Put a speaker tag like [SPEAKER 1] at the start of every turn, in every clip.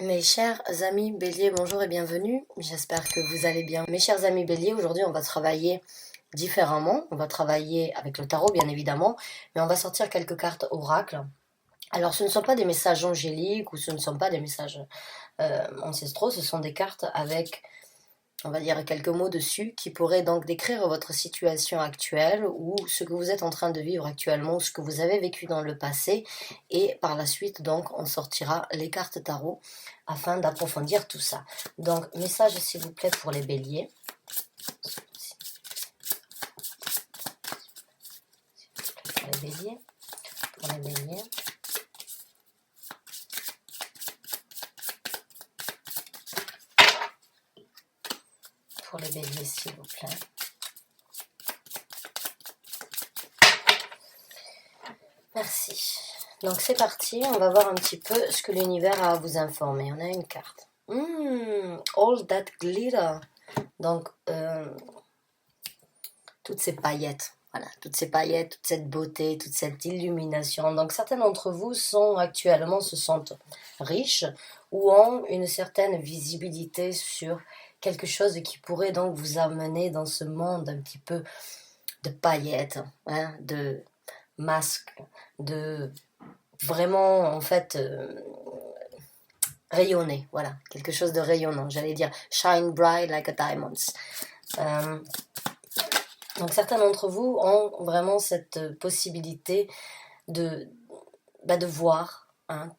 [SPEAKER 1] Mes chers amis bélier, bonjour et bienvenue, j'espère que vous allez bien. Mes chers amis bélier, aujourd'hui on va travailler différemment, on va travailler avec le tarot bien évidemment, mais on va sortir quelques cartes oracles. Alors ce ne sont pas des messages angéliques ou ce ne sont pas des messages ancestraux, ce sont des cartes avec, on va dire, quelques mots dessus qui pourraient donc décrire votre situation actuelle ou ce que vous êtes en train de vivre actuellement, ce que vous avez vécu dans le passé. Et par la suite, donc, on sortira les cartes tarot afin d'approfondir tout ça. Donc, message s'il vous plaît pour les béliers. Pour les béliers. Pour les béliers. Pour les béliers, s'il vous plaît. Merci. Donc c'est parti, on va voir un petit peu ce que l'univers a à vous informer. On a une carte. All that glitter. Donc, toutes ces paillettes. Voilà, toutes ces paillettes, toute cette beauté, toute cette illumination. Donc certains d'entre vous se sentent riches ou ont une certaine visibilité sur quelque chose qui pourrait donc vous amener dans ce monde un petit peu de paillettes, hein, de masques, de vraiment en fait rayonner, voilà, quelque chose de rayonnant, j'allais dire shine bright like a diamond. Donc certains d'entre vous ont vraiment cette possibilité de voir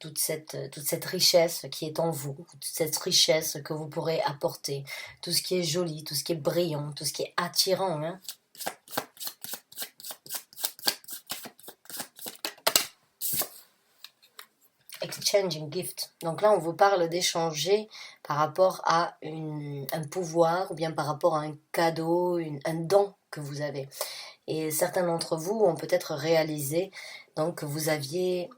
[SPEAKER 1] toute cette richesse qui est en vous, toute cette richesse que vous pourrez apporter, tout ce qui est joli, tout ce qui est brillant, tout ce qui est attirant. Exchanging gift. Donc là, on vous parle d'échanger par rapport à un pouvoir ou bien par rapport à un cadeau, un don que vous avez. Et certains d'entre vous ont peut-être réalisé donc, que vous aviez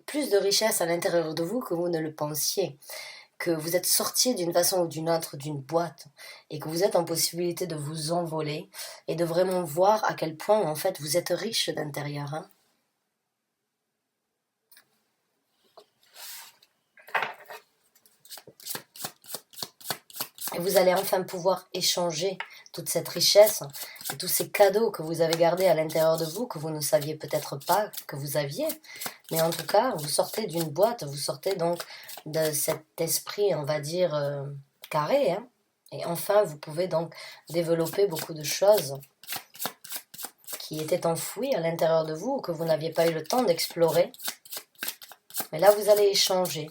[SPEAKER 1] plus de richesse à l'intérieur de vous que vous ne le pensiez, que vous êtes sorti d'une façon ou d'une autre d'une boîte et que vous êtes en possibilité de vous envoler et de vraiment voir à quel point en fait vous êtes riche d'intérieur. Et vous allez enfin pouvoir échanger toute cette richesse et tous ces cadeaux que vous avez gardés à l'intérieur de vous, que vous ne saviez peut-être pas que vous aviez. Mais en tout cas, vous sortez d'une boîte, vous sortez donc de cet esprit, on va dire, carré. Et enfin, vous pouvez donc développer beaucoup de choses qui étaient enfouies à l'intérieur de vous, que vous n'aviez pas eu le temps d'explorer. Mais là, vous allez échanger.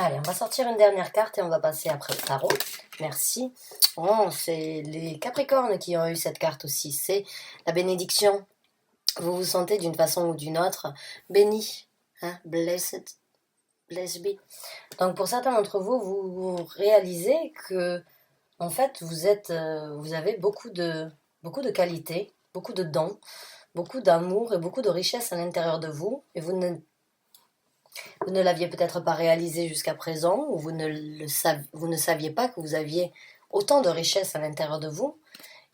[SPEAKER 1] Allez, on va sortir une dernière carte et on va passer après le tarot. Merci. Oh, c'est les Capricornes qui ont eu cette carte aussi. C'est la bénédiction. Vous vous sentez d'une façon ou d'une autre béni. Blessed. Blessed be. Donc pour certains d'entre vous, vous réalisez que en fait vous avez beaucoup de qualités, beaucoup de dons, beaucoup d'amour et beaucoup de richesse à l'intérieur de vous, et vous ne l'aviez peut-être pas réalisé jusqu'à présent, ou vous ne saviez pas que vous aviez autant de richesse à l'intérieur de vous.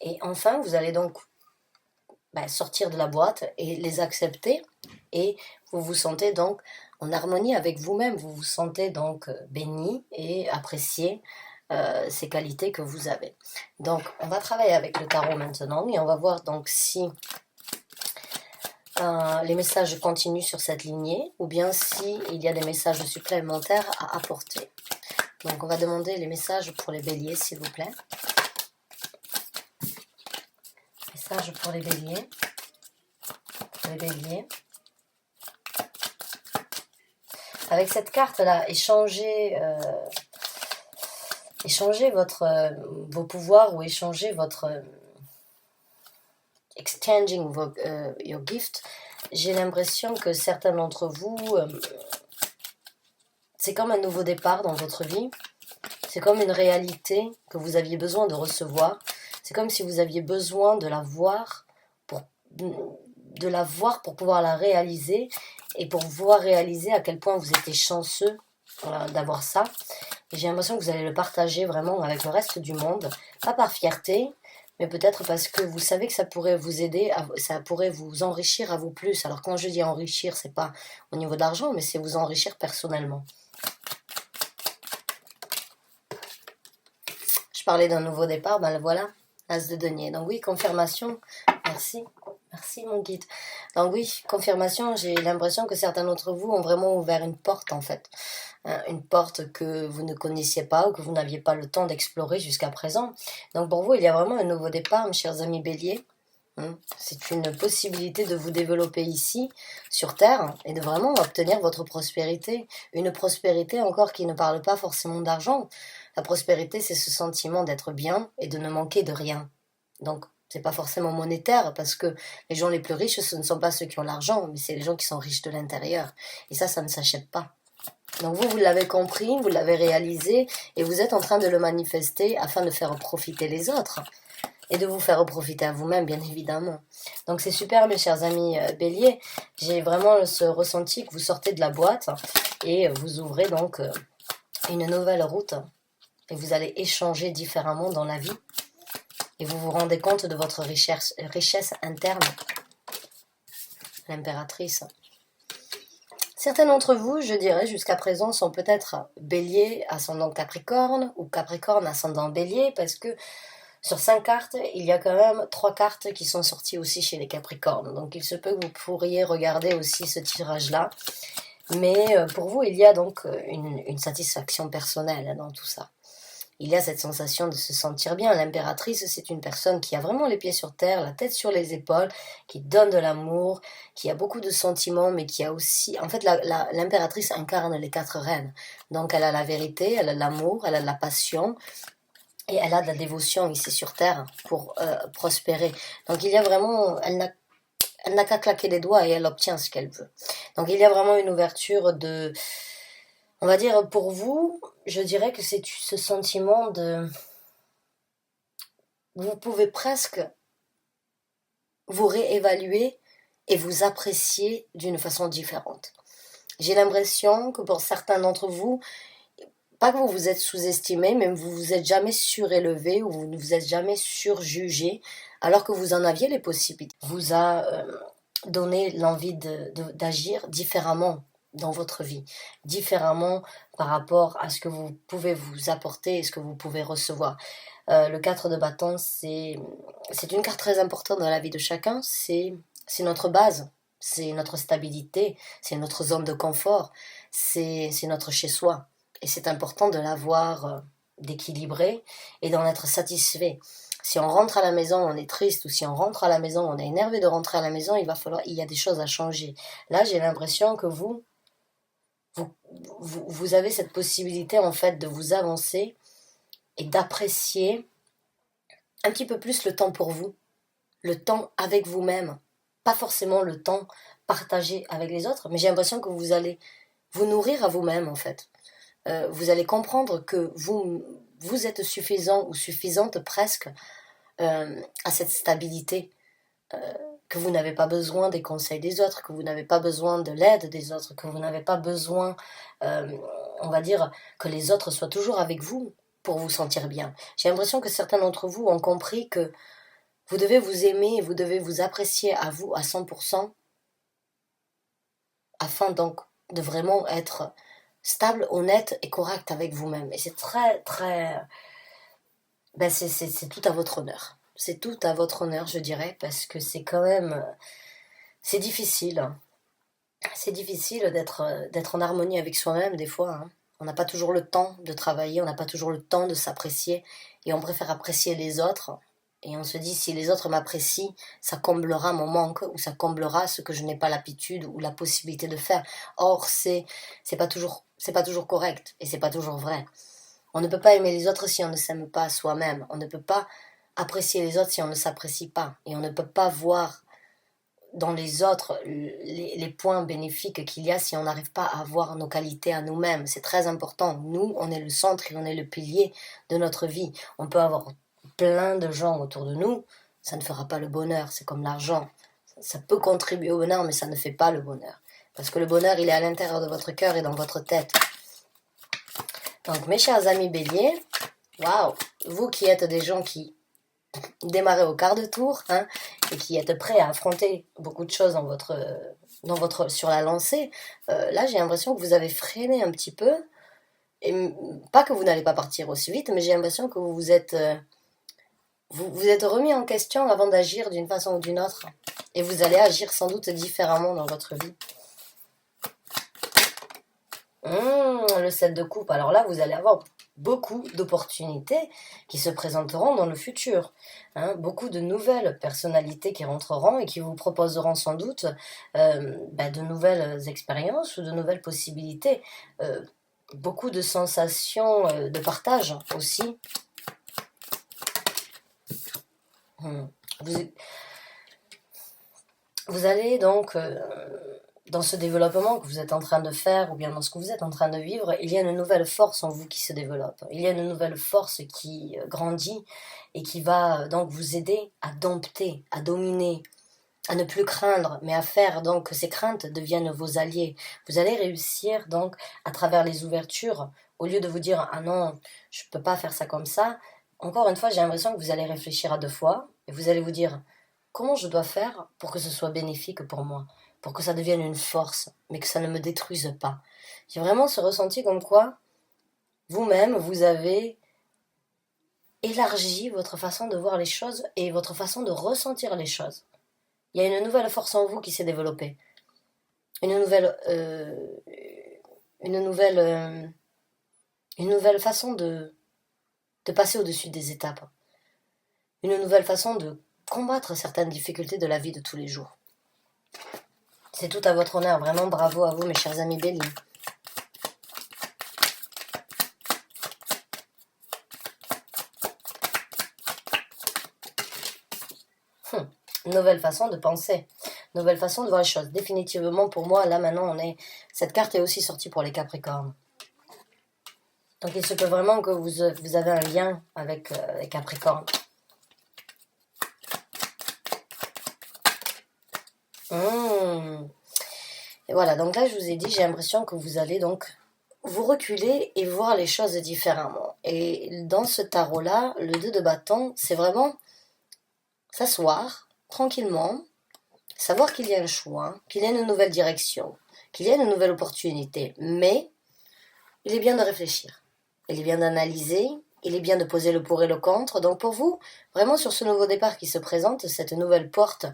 [SPEAKER 1] Et enfin, vous allez donc sortir de la boîte et les accepter. Et vous vous sentez donc en harmonie avec vous-même. Vous vous sentez donc béni et apprécié ces qualités que vous avez. Donc, on va travailler avec le tarot maintenant et on va voir donc si les messages continuent sur cette lignée ou bien s'il y a des messages supplémentaires à apporter. Donc on va demander les messages pour les béliers s'il vous plaît. Messages pour les béliers. Pour les béliers. Avec cette carte là, échangez vos pouvoirs ou échangez votre... exchanging your gift, j'ai l'impression que certains d'entre vous, c'est comme un nouveau départ dans votre vie, c'est comme une réalité que vous aviez besoin de recevoir, c'est comme si vous aviez besoin de la voir pour pouvoir la réaliser et pour pouvoir réaliser à quel point vous étiez chanceux d'avoir ça. Et j'ai l'impression que vous allez le partager vraiment avec le reste du monde. Pas par fierté, mais peut-être parce que vous savez que ça pourrait vous aider, ça pourrait vous enrichir à vous plus. Alors quand je dis enrichir, c'est pas au niveau d'argent, mais c'est vous enrichir personnellement. Je parlais d'un nouveau départ, ben le voilà, As de denier. Donc oui, confirmation, merci. Merci mon guide. Donc oui, confirmation, j'ai l'impression que certains d'entre vous ont vraiment ouvert une porte en fait. Une porte que vous ne connaissiez pas ou que vous n'aviez pas le temps d'explorer jusqu'à présent. Donc pour vous, il y a vraiment un nouveau départ, mes chers amis béliers. C'est une possibilité de vous développer ici, sur Terre, et de vraiment obtenir votre prospérité. Une prospérité encore qui ne parle pas forcément d'argent. La prospérité, c'est ce sentiment d'être bien et de ne manquer de rien. Donc, c'est pas forcément monétaire, parce que les gens les plus riches, ce ne sont pas ceux qui ont l'argent, mais c'est les gens qui sont riches de l'intérieur. Et ça ne s'achète pas. Donc vous l'avez compris, vous l'avez réalisé, et vous êtes en train de le manifester afin de faire profiter les autres. Et de vous faire profiter à vous-même, bien évidemment. Donc c'est super, mes chers amis béliers. J'ai vraiment ce ressenti que vous sortez de la boîte et vous ouvrez donc une nouvelle route. Et vous allez échanger différemment dans la vie. Et vous vous rendez compte de votre richesse interne. L'impératrice. Certains d'entre vous, je dirais, jusqu'à présent, sont peut-être bélier ascendant Capricorne ou Capricorne ascendant bélier, parce que sur 5 cartes, il y a quand même 3 cartes qui sont sorties aussi chez les Capricornes. Donc il se peut que vous pourriez regarder aussi ce tirage-là. Mais pour vous, il y a donc une satisfaction personnelle dans tout ça. Il y a cette sensation de se sentir bien. L'impératrice, c'est une personne qui a vraiment les pieds sur terre, la tête sur les épaules, qui donne de l'amour, qui a beaucoup de sentiments, mais qui a aussi... En fait, l'impératrice incarne les 4 reines. Donc elle a la vérité, elle a l'amour, elle a la passion, et elle a de la dévotion ici sur Terre pour prospérer. Donc il y a vraiment... Elle n'a qu'à claquer les doigts et elle obtient ce qu'elle veut. Donc il y a vraiment une ouverture de... On va dire, pour vous, je dirais que c'est ce sentiment de... Vous pouvez presque vous réévaluer et vous apprécier d'une façon différente. J'ai l'impression que pour certains d'entre vous, pas que vous vous êtes sous-estimé, mais vous vous êtes jamais surélevé ou vous ne vous êtes jamais surjugé, alors que vous en aviez les possibilités. Vous a donné l'envie d'agir différemment dans votre vie, différemment par rapport à ce que vous pouvez vous apporter et ce que vous pouvez recevoir. Le 4 de bâton, c'est une carte très importante dans la vie de chacun, c'est notre base, c'est notre stabilité, c'est notre zone de confort, c'est notre chez-soi. Et c'est important de l'avoir d'équilibrer et d'en être satisfait. Si on rentre à la maison, on est triste, ou si on rentre à la maison, on est énervé de rentrer à la maison, il y a des choses à changer. Là, j'ai l'impression que vous avez cette possibilité en fait de vous avancer et d'apprécier un petit peu plus le temps pour vous, le temps avec vous-même, pas forcément le temps partagé avec les autres, mais j'ai l'impression que vous allez vous nourrir à vous-même en fait. Vous allez comprendre que vous êtes suffisant ou suffisante presque à cette stabilité, que vous n'avez pas besoin des conseils des autres, que vous n'avez pas besoin de l'aide des autres, que vous n'avez pas besoin, on va dire, que les autres soient toujours avec vous pour vous sentir bien. J'ai l'impression que certains d'entre vous ont compris que vous devez vous aimer et vous devez vous apprécier à vous à 100%, afin donc de vraiment être stable, honnête et correct avec vous-même. Et c'est très, très... Ben c'est tout à votre honneur. C'est tout à votre honneur, je dirais, parce que c'est quand même... C'est difficile. C'est difficile d'être en harmonie avec soi-même, des fois. Hein. On n'a pas toujours le temps de travailler, on n'a pas toujours le temps de s'apprécier, et on préfère apprécier les autres. Et on se dit, si les autres m'apprécient, ça comblera mon manque, ou ça comblera ce que je n'ai pas l'habitude ou la possibilité de faire. Or, c'est pas toujours correct, et c'est pas toujours vrai. On ne peut pas aimer les autres si on ne s'aime pas soi-même. On ne peut pas apprécier les autres si on ne s'apprécie pas. Et on ne peut pas voir dans les autres les points bénéfiques qu'il y a si on n'arrive pas à voir nos qualités à nous-mêmes. C'est très important. Nous, on est le centre et on est le pilier de notre vie. On peut avoir plein de gens autour de nous, ça ne fera pas le bonheur. C'est comme l'argent. Ça peut contribuer au bonheur, mais ça ne fait pas le bonheur. Parce que le bonheur, il est à l'intérieur de votre cœur et dans votre tête. Donc, mes chers amis béliers, waouh, vous qui êtes des gens qui démarrez au quart de tour, hein, et qui êtes prêts à affronter beaucoup de choses sur la lancée, là j'ai l'impression que vous avez freiné un petit peu, et pas que vous n'allez pas partir aussi vite, mais j'ai l'impression que vous vous êtes remis en question avant d'agir d'une façon ou d'une autre, et vous allez agir sans doute différemment dans votre vie. Le 7 de coupe, alors là vous allez avoir beaucoup d'opportunités qui se présenteront dans le futur, hein, beaucoup de nouvelles personnalités qui rentreront et qui vous proposeront sans doute de nouvelles expériences ou de nouvelles possibilités, beaucoup de sensations de partage aussi. Vous allez donc dans ce développement que vous êtes en train de faire, ou bien dans ce que vous êtes en train de vivre, il y a une nouvelle force en vous qui se développe. Il y a une nouvelle force qui grandit et qui va donc vous aider à dompter, à dominer, à ne plus craindre, mais à faire donc que ces craintes deviennent vos alliés. Vous allez réussir donc à travers les ouvertures, au lieu de vous dire « Ah non, je ne peux pas faire ça comme ça », encore une fois, j'ai l'impression que vous allez réfléchir à deux fois et vous allez vous dire « Comment je dois faire pour que ce soit bénéfique pour moi ?» pour que ça devienne une force, mais que ça ne me détruise pas. J'ai vraiment ce ressenti comme quoi, vous-même, vous avez élargi votre façon de voir les choses et votre façon de ressentir les choses. Il y a une nouvelle force en vous qui s'est développée. Une nouvelle façon de passer au-dessus des étapes. Une nouvelle façon de combattre certaines difficultés de la vie de tous les jours. C'est tout à votre honneur, vraiment bravo à vous mes chers amis béliers. Nouvelle façon de penser, nouvelle façon de voir les choses. Définitivement pour moi, là maintenant, cette carte est aussi sortie pour les Capricornes. Donc il se peut vraiment que vous avez un lien avec les Capricornes. Et voilà, donc là je vous ai dit, j'ai l'impression que vous allez donc vous reculer et voir les choses différemment. Et dans ce tarot-là, le 2 de bâton, c'est vraiment s'asseoir tranquillement, savoir qu'il y a un choix, qu'il y a une nouvelle direction, qu'il y a une nouvelle opportunité, mais il est bien de réfléchir, il est bien d'analyser, il est bien de poser le pour et le contre. Donc pour vous, vraiment sur ce nouveau départ qui se présente, cette nouvelle porte,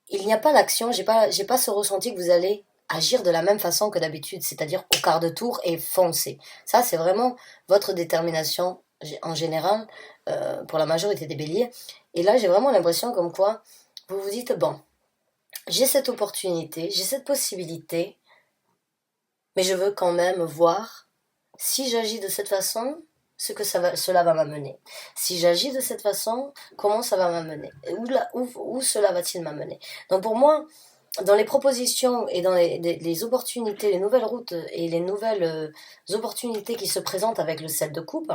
[SPEAKER 1] il n'y a pas l'action, j'ai pas ce ressenti que vous allez agir de la même façon que d'habitude, c'est-à-dire au quart de tour et foncer. Ça, c'est vraiment votre détermination en général, pour la majorité des béliers. Et là, j'ai vraiment l'impression comme quoi vous vous dites, bon, j'ai cette opportunité, j'ai cette possibilité, mais je veux quand même voir si j'agis de cette façon, cela va m'amener. Si j'agis de cette façon, comment ça va m'amener? Où cela va-t-il m'amener? Donc pour moi, dans les propositions et dans les opportunités, les nouvelles routes et les nouvelles opportunités qui se présentent avec le 7 de coupe,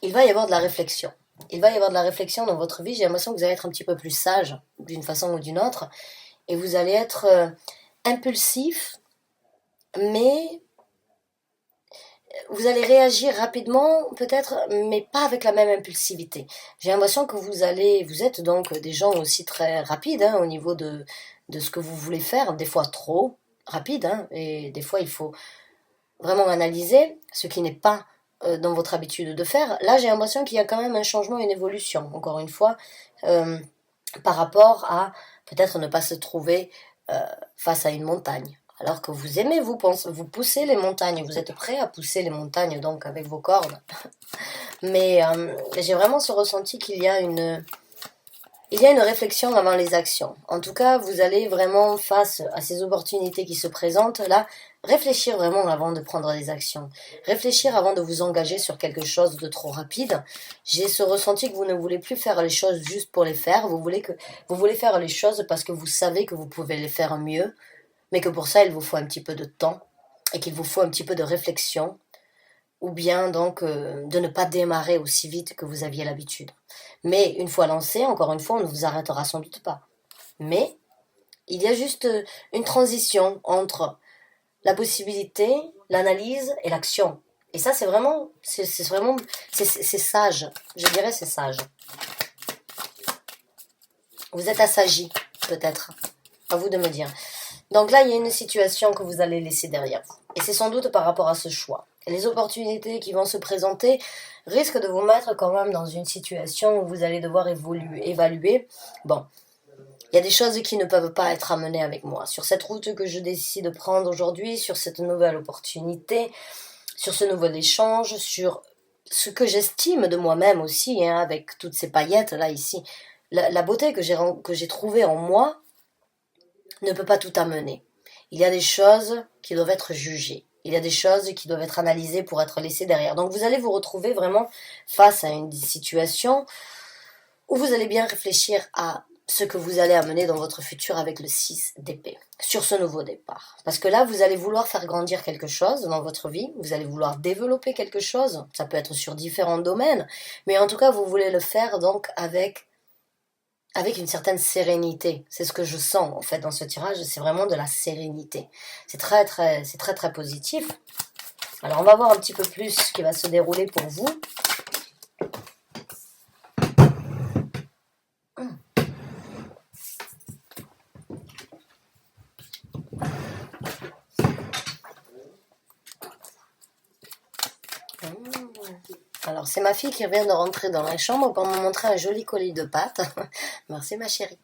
[SPEAKER 1] il va y avoir de la réflexion. Il va y avoir de la réflexion dans votre vie. J'ai l'impression que vous allez être un petit peu plus sage d'une façon ou d'une autre. Et vous allez être impulsif, mais vous allez réagir rapidement, peut-être, mais pas avec la même impulsivité. J'ai l'impression que vous êtes donc des gens aussi très rapides, hein, au niveau de ce que vous voulez faire, des fois trop rapide, hein, et des fois il faut vraiment analyser ce qui n'est pas dans votre habitude de faire. Là, j'ai l'impression qu'il y a quand même un changement, une évolution, encore une fois, par rapport à peut-être ne pas se trouver face à une montagne. Alors que vous aimez vous pousser les montagnes, vous êtes prêt à pousser les montagnes donc avec vos cordes. Mais j'ai vraiment ce ressenti qu'il y a une réflexion avant les actions. En tout cas, vous allez vraiment, face à ces opportunités qui se présentent, là, réfléchir vraiment avant de prendre des actions. Réfléchir avant de vous engager sur quelque chose de trop rapide. J'ai ce ressenti que vous ne voulez plus faire les choses juste pour les faire. Vous voulez faire les choses parce que vous savez que vous pouvez les faire mieux, mais que pour ça, il vous faut un petit peu de temps et qu'il vous faut un petit peu de réflexion, ou bien donc de ne pas démarrer aussi vite que vous aviez l'habitude. Mais une fois lancé, encore une fois, on ne vous arrêtera sans doute pas. Mais il y a juste une transition entre la possibilité, l'analyse et l'action. Et ça, c'est vraiment, c'est sage. Je dirais c'est sage. Vous êtes assagi, peut-être. À vous de me dire. Donc là, il y a une situation que vous allez laisser derrière vous. Et c'est sans doute par rapport à ce choix. Et les opportunités qui vont se présenter risquent de vous mettre quand même dans une situation où vous allez devoir évaluer. Bon, il y a des choses qui ne peuvent pas être amenées avec moi. Sur cette route que je décide de prendre aujourd'hui, sur cette nouvelle opportunité, sur ce nouvel échange, sur ce que j'estime de moi-même aussi, hein, avec toutes ces paillettes là ici. La beauté que j'ai trouvée en moi ne peut pas tout amener. Il y a des choses qui doivent être jugées. Il y a des choses qui doivent être analysées pour être laissées derrière. Donc vous allez vous retrouver vraiment face à une situation où vous allez bien réfléchir à ce que vous allez amener dans votre futur avec le 6 d'épée, sur ce nouveau départ. Parce que là, vous allez vouloir faire grandir quelque chose dans votre vie, vous allez vouloir développer quelque chose, ça peut être sur différents domaines, mais en tout cas, vous voulez le faire donc avec une certaine sérénité. C'est ce que je sens en fait dans ce tirage, c'est vraiment de la sérénité. C'est très très positif. Alors on va voir un petit peu plus ce qui va se dérouler pour vous. Alors, c'est ma fille qui vient de rentrer dans la chambre pour me montrer un joli colis de pâtes. Merci, ma chérie.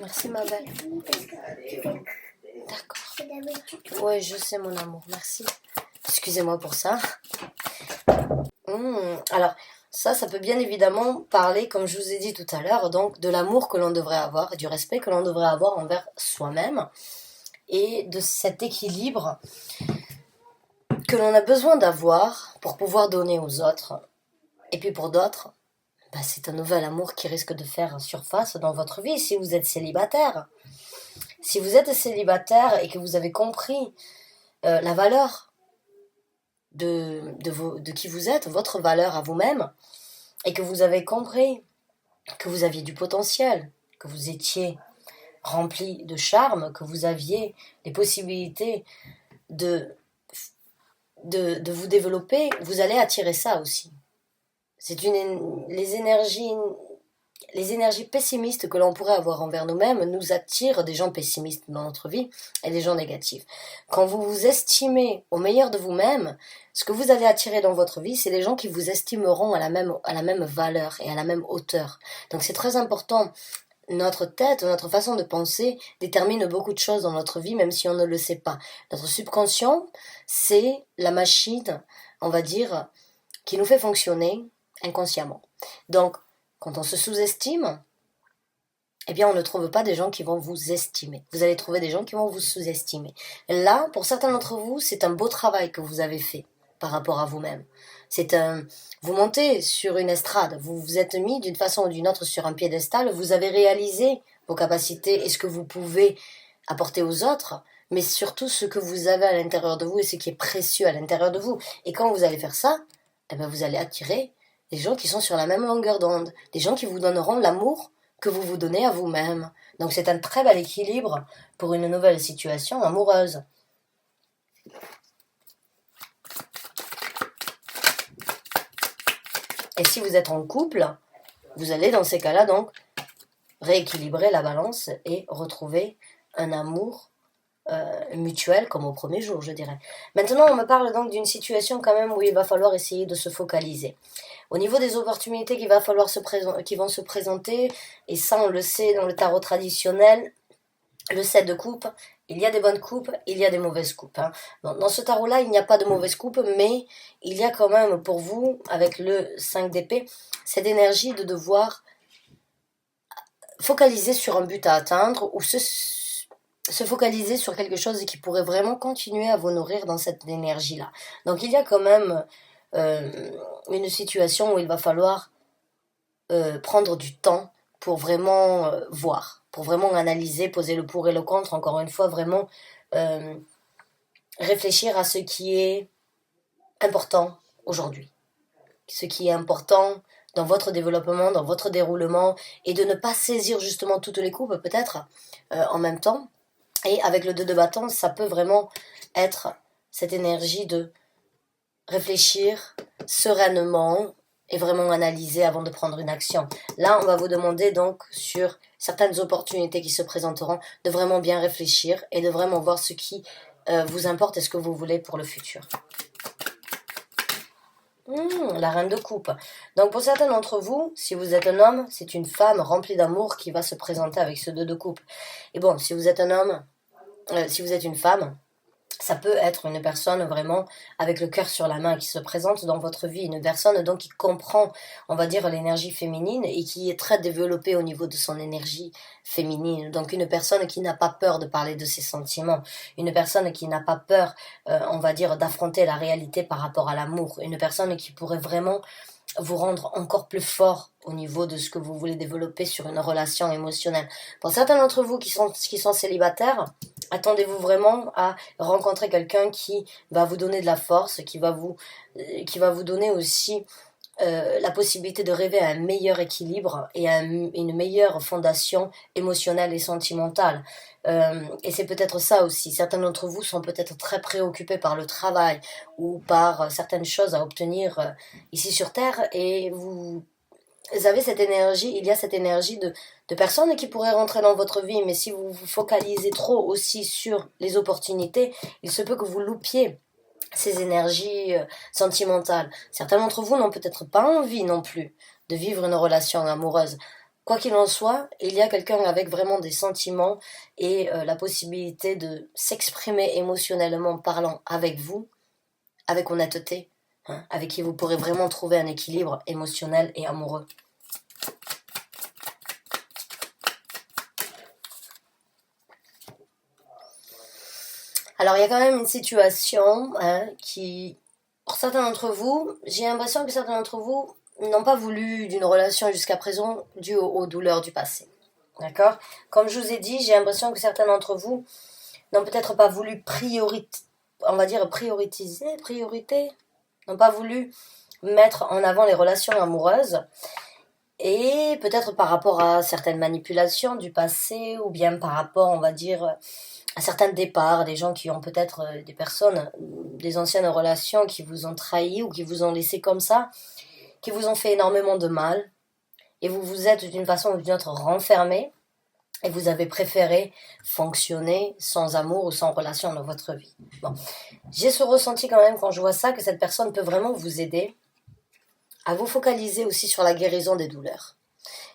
[SPEAKER 1] Merci, ma belle. D'accord. Oui, je sais, mon amour. Merci. Excusez-moi pour ça. Alors, ça peut bien évidemment parler, comme je vous ai dit tout à l'heure, donc de l'amour que l'on devrait avoir et du respect que l'on devrait avoir envers soi-même et de cet équilibre que l'on a besoin d'avoir pour pouvoir donner aux autres. Et puis pour d'autres, c'est un nouvel amour qui risque de faire surface dans votre vie si vous êtes célibataire. Si vous êtes célibataire et que vous avez compris la valeur de qui vous êtes, votre valeur à vous-même, et que vous avez compris que vous aviez du potentiel, que vous étiez rempli de charme, que vous aviez les possibilités de vous développer, vous allez attirer ça aussi. C'est les énergies pessimistes que l'on pourrait avoir envers nous-mêmes nous attirent des gens pessimistes dans notre vie et des gens négatifs. Quand vous vous estimez au meilleur de vous-même, ce que vous allez attirer dans votre vie, c'est des gens qui vous estimeront à la même valeur et à la même hauteur. Donc c'est très important. Notre tête, notre façon de penser détermine beaucoup de choses dans notre vie, même si on ne le sait pas. Notre subconscient, c'est la machine, on va dire, qui nous fait fonctionner inconsciemment. Donc, quand on se sous-estime, eh bien, on ne trouve pas des gens qui vont vous estimer. Vous allez trouver des gens qui vont vous sous-estimer. Là, pour certains d'entre vous, c'est un beau travail que vous avez fait par rapport à vous-même. Vous montez sur une estrade, vous vous êtes mis d'une façon ou d'une autre sur un piédestal, vous avez réalisé vos capacités et ce que vous pouvez apporter aux autres, mais surtout ce que vous avez à l'intérieur de vous et ce qui est précieux à l'intérieur de vous. Et quand vous allez faire ça, eh bien, vous allez attirer des gens qui sont sur la même longueur d'onde, des gens qui vous donneront l'amour que vous vous donnez à vous-même. Donc c'est un très bel équilibre pour une nouvelle situation amoureuse. Et si vous êtes en couple, vous allez dans ces cas-là donc rééquilibrer la balance et retrouver un amour mutuel comme au premier jour, je dirais. Maintenant, on me parle donc d'une situation quand même où il va falloir essayer de se focaliser. Au niveau des opportunités qui vont se présenter, et ça on le sait dans le tarot traditionnel, le 7 de coupe, il y a des bonnes coupes, il y a des mauvaises coupes. Hein. Dans ce tarot-là, il n'y a pas de mauvaise coupe, mais il y a quand même pour vous, avec le 5 d'épée, cette énergie de devoir focaliser sur un but à atteindre ou se focaliser sur quelque chose qui pourrait vraiment continuer à vous nourrir dans cette énergie-là. Donc il y a quand même une situation où il va falloir prendre du temps pour vraiment voir, pour vraiment analyser, poser le pour et le contre, encore une fois, vraiment réfléchir à ce qui est important aujourd'hui, ce qui est important dans votre développement, dans votre déroulement, et de ne pas saisir justement toutes les coupes peut-être en même temps, Et avec le 2 de bâton, ça peut vraiment être cette énergie de réfléchir sereinement et vraiment analyser avant de prendre une action. Là, on va vous demander donc sur certaines opportunités qui se présenteront de vraiment bien réfléchir et de vraiment voir ce qui vous importe et ce que vous voulez pour le futur. La reine de coupe. Donc pour certains d'entre vous, si vous êtes un homme, c'est une femme remplie d'amour qui va se présenter avec ce 2 de coupe. Et bon, si vous êtes un homme, si vous êtes une femme, ça peut être une personne vraiment avec le cœur sur la main qui se présente dans votre vie, une personne donc qui comprend, on va dire, l'énergie féminine et qui est très développée au niveau de son énergie féminine. Donc une personne qui n'a pas peur de parler de ses sentiments, une personne qui n'a pas peur, on va dire, d'affronter la réalité par rapport à l'amour, une personne qui pourrait vraiment vous rendre encore plus fort au niveau de ce que vous voulez développer sur une relation émotionnelle. Pour certains d'entre vous qui sont célibataires, attendez-vous vraiment à rencontrer quelqu'un qui va vous donner de la force, qui va vous donner aussi la possibilité de rêver à un meilleur équilibre et à une meilleure fondation émotionnelle et sentimentale. Et c'est peut-être ça aussi. Certains d'entre vous sont peut-être très préoccupés par le travail ou par certaines choses à obtenir ici sur Terre et vous avez cette énergie, il y a cette énergie de personnes qui pourraient rentrer dans votre vie, mais si vous vous focalisez trop aussi sur les opportunités, il se peut que vous loupiez ces énergies sentimentales. Certains d'entre vous n'ont peut-être pas envie non plus de vivre une relation amoureuse. Quoi qu'il en soit, il y a quelqu'un avec vraiment des sentiments et la possibilité de s'exprimer émotionnellement parlant avec vous, avec honnêteté, hein, avec qui vous pourrez vraiment trouver un équilibre émotionnel et amoureux. Alors, il y a quand même une situation qui, pour certains d'entre vous, j'ai l'impression que certains d'entre vous n'ont pas voulu d'une relation jusqu'à présent due aux douleurs du passé. D'accord? Comme je vous ai dit, j'ai l'impression que certains d'entre vous n'ont peut-être pas voulu priorité, n'ont pas voulu mettre en avant les relations amoureuses et peut-être par rapport à certaines manipulations du passé ou bien par rapport, on va dire, à certains départs, des gens qui ont peut-être des personnes, des anciennes relations qui vous ont trahi ou qui vous ont laissé comme ça, qui vous ont fait énormément de mal et vous vous êtes d'une façon ou d'une autre renfermé et vous avez préféré fonctionner sans amour ou sans relation dans votre vie. Bon, j'ai ce ressenti quand même quand je vois ça que cette personne peut vraiment vous aider à vous focaliser aussi sur la guérison des douleurs.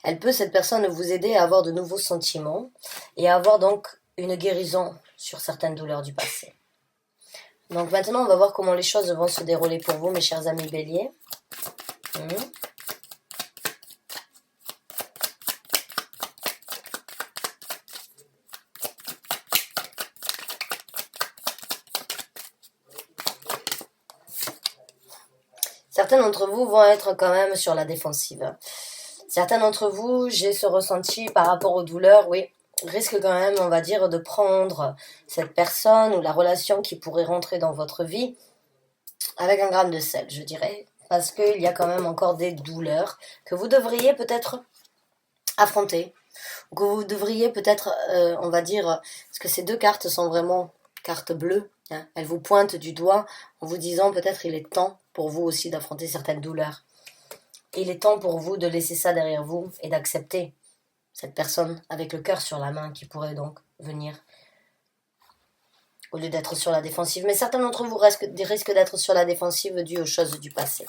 [SPEAKER 1] Cette personne, vous aider à avoir de nouveaux sentiments et à avoir donc une guérison sur certaines douleurs du passé. Donc maintenant, on va voir comment les choses vont se dérouler pour vous, mes chers amis béliers. Certains d'entre vous vont être quand même sur la défensive. Certains d'entre vous, j'ai ce ressenti par rapport aux douleurs, oui, risquent quand même, on va dire, de prendre cette personne ou la relation qui pourrait rentrer dans votre vie avec un grain de sel, je dirais, parce qu'il y a quand même encore des douleurs que vous devriez peut-être affronter, ou que vous devriez peut-être, on va dire, parce que ces deux cartes sont vraiment cartes bleues, hein, elles vous pointent du doigt en vous disant peut-être il est temps pour vous aussi d'affronter certaines douleurs. Il est temps pour vous de laisser ça derrière vous et d'accepter cette personne avec le cœur sur la main qui pourrait donc venir au lieu d'être sur la défensive. Mais certains d'entre vous risquent d'être sur la défensive dû aux choses du passé.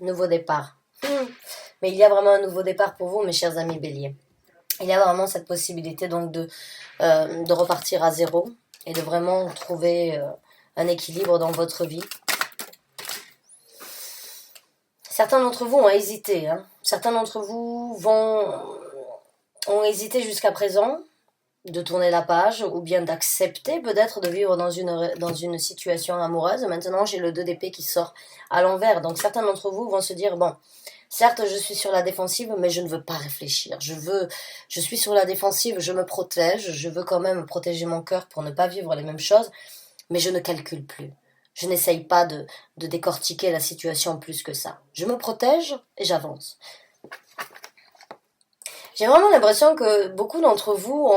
[SPEAKER 1] Nouveau départ. Mais il y a vraiment un nouveau départ pour vous, mes chers amis béliers. Il y a vraiment cette possibilité donc de repartir à zéro et de vraiment trouver un équilibre dans votre vie. Certains d'entre vous ont hésité. Certains d'entre vous ont hésité jusqu'à présent de tourner la page ou bien d'accepter peut-être de vivre dans une situation amoureuse. Maintenant, j'ai le 2 d'épée qui sort à l'envers. Donc certains d'entre vous vont se dire, bon, certes, je suis sur la défensive, mais je ne veux pas réfléchir. Je suis sur la défensive, je me protège, je veux quand même protéger mon cœur pour ne pas vivre les mêmes choses, mais je ne calcule plus. Je n'essaye pas de décortiquer la situation plus que ça. Je me protège et j'avance. J'ai vraiment l'impression que beaucoup d'entre vous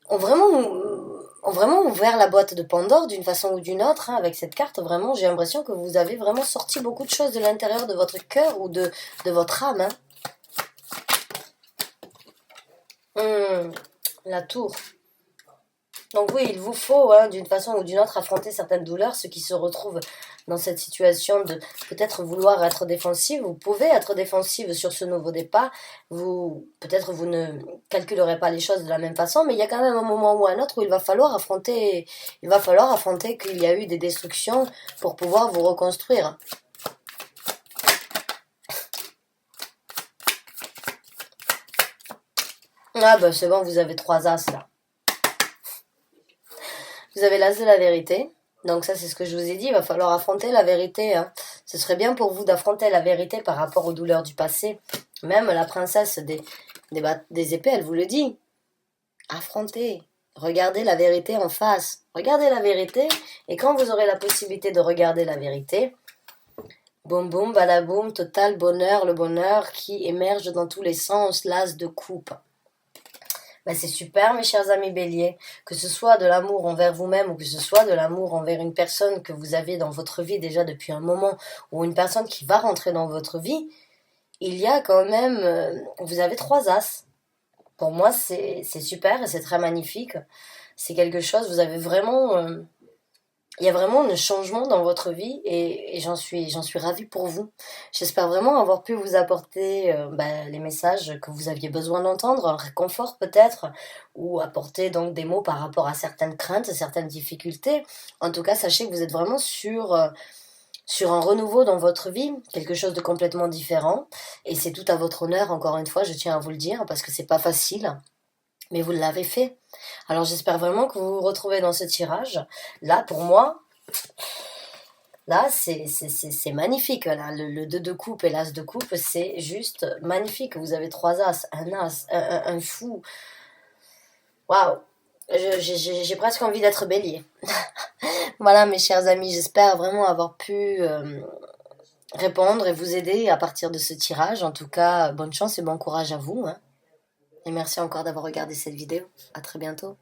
[SPEAKER 1] ont vraiment ouvert la boîte de Pandore d'une façon ou d'une autre, hein, avec cette carte. Vraiment, j'ai l'impression que vous avez vraiment sorti beaucoup de choses de l'intérieur de votre cœur ou de votre âme. Hein. La tour. Donc oui, il vous faut, hein, d'une façon ou d'une autre, affronter certaines douleurs. Ceux qui se retrouvent dans cette situation de peut-être vouloir être défensive, vous pouvez être défensive sur ce nouveau départ. Peut-être vous ne calculerez pas les choses de la même façon, mais il y a quand même un moment ou un autre où il va falloir affronter qu'il y a eu des destructions pour pouvoir vous reconstruire. Ah bah c'est bon, vous avez 3 as là. Vous avez l'as de la vérité. Donc ça, c'est ce que je vous ai dit. Il va falloir affronter la vérité. Hein. Ce serait bien pour vous d'affronter la vérité par rapport aux douleurs du passé. Même la princesse des épées, elle vous le dit. Affrontez. Regardez la vérité en face. Regardez la vérité. Et quand vous aurez la possibilité de regarder la vérité, boum boum, badaboum, total bonheur, le bonheur qui émerge dans tous les sens, l'as de coupe. Ben c'est super, mes chers amis béliers, que ce soit de l'amour envers vous-même ou que ce soit de l'amour envers une personne que vous avez dans votre vie déjà depuis un moment ou une personne qui va rentrer dans votre vie, il y a quand même, vous avez 3 as. Pour moi, c'est super et c'est très magnifique. C'est quelque chose, vous avez vraiment, il y a vraiment un changement dans votre vie et j'en suis ravie pour vous. J'espère vraiment avoir pu vous apporter les messages que vous aviez besoin d'entendre, un réconfort peut-être, ou apporter donc des mots par rapport à certaines craintes, certaines difficultés. En tout cas, sachez que vous êtes vraiment sur un renouveau dans votre vie, quelque chose de complètement différent. Et c'est tout à votre honneur, encore une fois, je tiens à vous le dire, parce que c'est pas facile. Mais vous l'avez fait. Alors j'espère vraiment que vous vous retrouvez dans ce tirage. Là, pour moi, là, c'est magnifique. Là. Le 2 de coupe et l'as de coupe, c'est juste magnifique. Vous avez 3 as, un as, un fou. Waouh! J'ai presque envie d'être bélier. Voilà, mes chers amis, j'espère vraiment avoir pu répondre et vous aider à partir de ce tirage. En tout cas, bonne chance et bon courage à vous. Hein. Et merci encore d'avoir regardé cette vidéo. À très bientôt.